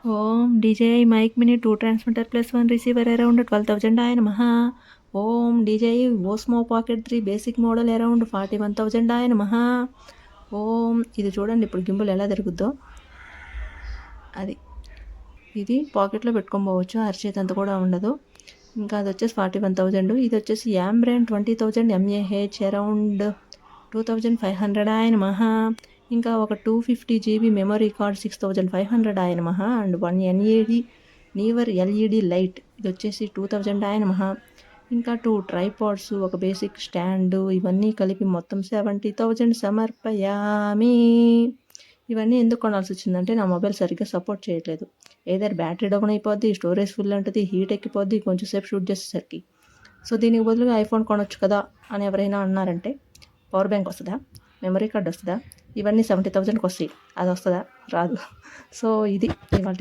ఓం DJI Mic Mini 2 transmitter plus 1 receiver around 12,000 ఆయన మహా. ఓం DJI Osmo Pocket 3 basic model around 41,000 ఆయన మహా. ఓం ఇది చూడండి ఇప్పుడు గింబల్ ఎలా తిరుగుద్దో అది. ఇది పాకెట్లో పెట్టుకొని పోవచ్చు, అరిచేతంత కూడా ఉండదు. ఇంకా అది వచ్చేసి 41,000. ఇది వచ్చేసి యామ్బ్రాన్ 20,000 mAh అరౌండ్ 2,500 ఆయన మహా. ఇంకా ఒక 250 GB మెమరీ కార్డ్ 6,500 ఆయన మహా. And 1 NAD Nivar LED light ఇది వచ్చేసి 2,000 ఆయన మహా. ఇంకా 2 ట్రైపాడ్స్, ఒక బేసిక్ స్టాండ్, ఇవన్నీ కలిపి మొత్తం 70,000 సమర్పయామి. ఇవన్నీ ఎందుకు కొనాల్సి వచ్చిందంటే నా మొబైల్ సరిగ్గా సపోర్ట్ చేయట్లేదు. ఏదైనా బ్యాటరీ డౌన్ అయిపోద్ది, స్టోరేజ్ ఫుల్ ఉంటుంది, హీట్ ఎక్కిపోద్ది కొంచెం సేపు షూట్ చేసేసరికి. సో దీనికి బదులుగా ఐఫోన్ కొనొచ్చు కదా అని ఎవరైనా అన్నారంటే, పవర్ బ్యాంక్ వస్తుందా, మెమరీ కార్డ్ వస్తుందా, ఇవన్నీ 70,000కి వస్తాయి. అది వస్తుందా? రాదు. సో ఇది ఇవాళ